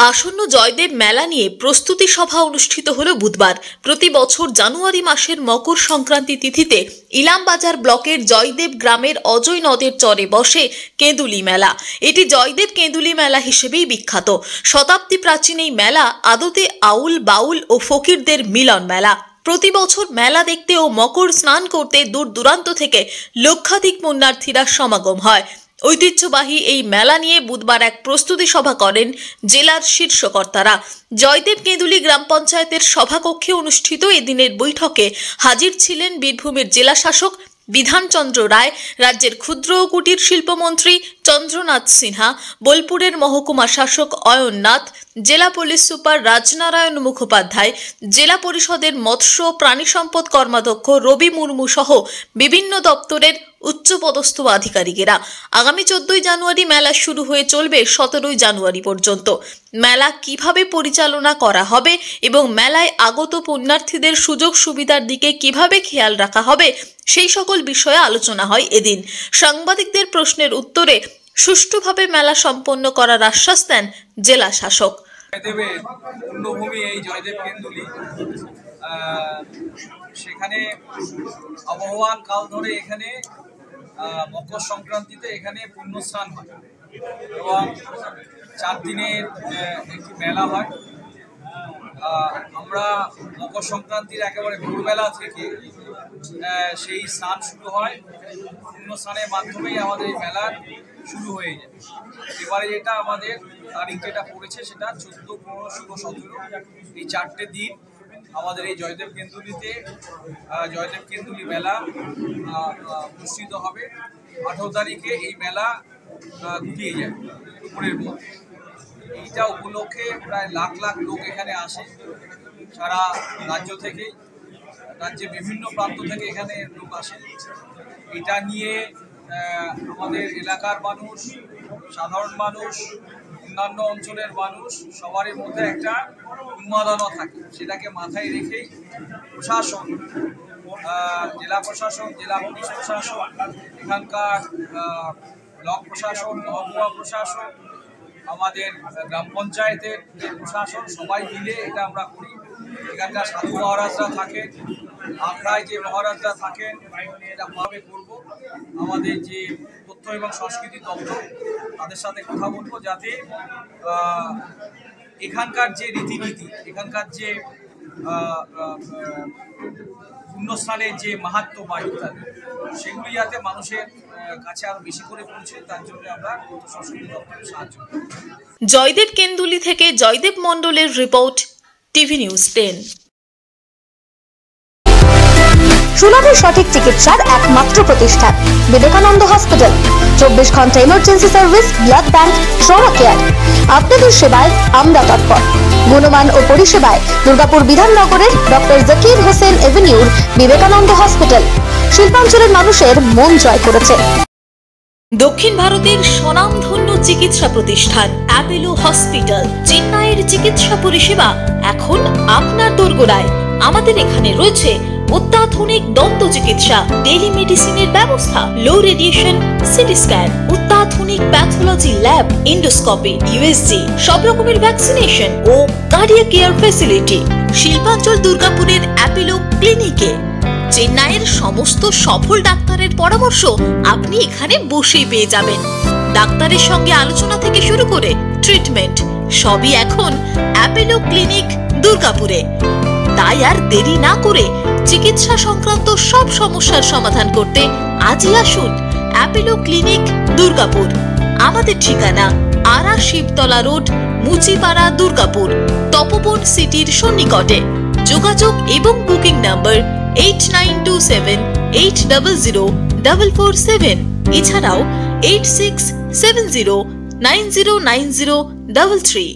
আসন্ন জয়দেব মেলা নিয়ে প্রস্তুতি সভা অনুষ্ঠিত হলো বুধবার। প্রতি বছর জানুয়ারি মাসের মকর সংক্রান্তি তিথিতে ইলামবাজার ব্লকের জয়দেব গ্রামের অজয় নদের চরে বসে কেঁদুলি মেলা। এটি জয়দেব কেঁদুলি মেলা হিসেবেই বিখ্যাত। শতাব্দী প্রাচীন এই মেলা আদতে আউল, বাউল ও ফকিরদের মিলন মেলা। প্রতি বছর মেলা দেখতে ও মকর স্নান করতে দূর দূরান্ত থেকে লক্ষাধিক পুণ্যার্থীরা সমাগম হয়। ঐতিহ্যবাহী এই মেলা নিয়ে বুধবার এক প্রস্তুতি সভা করেন জেলার শীর্ষকর্তারা। জয়দেব কেঁদুলি গ্রাম পঞ্চায়েতের সভাকক্ষে অনুষ্ঠিত এদিনের বৈঠকে হাজির ছিলেন বীরভূমের জেলা শাসক বিধানচন্দ্র রায়, রাজ্যের ক্ষুদ্র ও কুটির শিল্পমন্ত্রী চন্দ্রনাথ সিনহা, বোলপুরের মহকুমা শাসক অয়ন নাথ, জেলা পুলিশ সুপার রাজনারায়ণ মুখোপাধ্যায়, জেলা পরিষদের মৎস্য প্রাণী সম্পদ কর্মাধ্যক্ষ রবি মুর্মু সহ বিভিন্ন দপ্তরের উচ্চপদস্থ আধিকারিকেরা। আগামী 14 জানুয়ারি মেলা শুরু হয়ে চলবে 17 জানুয়ারি পর্যন্ত। মেলা কিভাবে পরিচালনা করা হবে এবং মেলায় আগত পুণ্যার্থীদের সুযোগ সুবিধার দিকে কিভাবে খেয়াল রাখা হবে সেই সকল বিষয়ে আলোচনা হয় এদিন। সাংবাদিকদের প্রশ্নের উত্তরে সুষ্ঠুভাবে মেলা সম্পন্ন করার আশ্বাস দেন জেলা শাসক। জয়দেব কেঁদুলি সেখানে আবহাওয়ার কাল ধরে এখানে মকর সংক্রান্তিতে এখানে পুণ্যস্নান হয় এবং 4 দিনের একটি মেলা হয়। আমরা মকর সংক্রান্তির একেবারে ভোরবেলা থেকে সেই স্নান শুরু হয়। পুণ্যস্নানের মাধ্যমেই আমাদের এই মেলার শুরু হয়ে যায়। এবারে যেটা আমাদের তারিখ যেটা পড়েছে সেটা 14, 15, 16, 17 এই 4টে দিন আমাদের এই জয়দেব কেঁদুলিতে জয়দেব কেঁদুলি মেলা অনুষ্ঠিত হবে। 18 তারিখে এই মেলা গুটিয়ে যায় দুপুরের মধ্যে। এইটা উপলক্ষে প্রায় লাখ লাখ লোক এখানে আসে, সারা রাজ্য থেকে, রাজ্যের বিভিন্ন প্রান্ত থেকে এখানে লোক আসে। এটা নিয়ে আমাদের এলাকার মানুষ, সাধারণ মানুষ, অন্যান্য অঞ্চলের মানুষ সবারই মধ্যে একটা উন্মাদনা থাকে। সেটাকে মাথায় রেখেই প্রশাসন, জেলা প্রশাসন, জেলা পুলিশ প্রশাসন, এখানকার ব্লক প্রশাসন, মহকুমা প্রশাসন, আমাদের গ্রাম পঞ্চায়েতের যে প্রশাসন, সবাই মিলে এটা আমরা করি। এখানকার সাধু মহারাজরা থাকেন, আখড়ায় যে মহারাজরা থাকেন, এটা ভাবে করব। আমাদের যে তথ্য এবং সংস্কৃতি দপ্তর তাদের সাথে কথা বলবো, যাতে এখানকার যে রীতিনীতি, এখানকার যে পুণ্যস্থানের যে মাহাত্ম্য বা ইত্যাদি, সেগুলি যাতে মানুষের কাছে আরো বেশি করে পৌঁছে, তার জন্য আমরা তথ্য সংস্কৃতি দপ্তরের সাহায্য করি। জয়দেব কেঁদুলি থেকে জয়দেব মণ্ডলের রিপোর্ট, টিভি নিউজ 10। সুলভ সঠিক চিকিৎসার একমাত্র প্রতিষ্ঠান বিবেকানন্দ হসপিটাল। 24 ঘন্টা emergency service, blood bank, trauma care. আপনাদের সেবায় আমরা তৎপর। গুণমান ও পরিষেবায় দুর্গাপুর বিধাননগরের ডক্টর জাকির হোসেন এভিনিউর বিবেকানন্দ হসপিটাল শিল্পাঞ্চলের মানুষের মন জয় করেছে। দক্ষিণ ভারতের স্বনামধন্য চিকিৎসা প্রতিষ্ঠান অ্যাপোলো হসপিটাল, চেন্নাইয়ের চিকিৎসা পরিষেবা এখন আপনার দোরগোড়ায়। আমাদের এখানে রয়েছে অত্যাধুনিক দন্ত চিকিৎসা, টেলিমেডিসিনের ব্যবস্থা, লো রেডিয়েশন সিটি স্ক্যান, অত্যাধুনিক প্যাথোলজি ল্যাব, এন্ডোস্কোপি, ইউএসজি, সব রকমের ভ্যাকসিনেশন ও কার্ডিয়াক কেয়ার ফ্যাসিলিটি। শিল্পাঞ্চল দুর্গাপুরের অ্যাপোলো ক্লিনিকে চেন্নাইয়ের সমস্ত সফল ডাক্তারের পরামর্শ আপনি এখানে বসেই পেয়ে যাবেন। ডাক্তারের সঙ্গে আলোচনা থেকে শুরু করে ট্রিটমেন্ট সবই এখন অ্যাপোলো ক্লিনিক দুর্গাপুরে। তাই আর দেরি না করে চিকিৎসা সংক্রান্ত সব সমস্যার সমাধান করতে আজই আসুন অ্যাপোলো ক্লিনিক দুর্গাপুর। আমাদের ঠিকানা আরা শিবতলা রোড, মুচিপাড়া, দুর্গাপুর, তপবন সিটির সন্নিকটে। যোগাযোগ এবং বুকিং নাম্বার 8927800447, এছাড়াও 8670909033।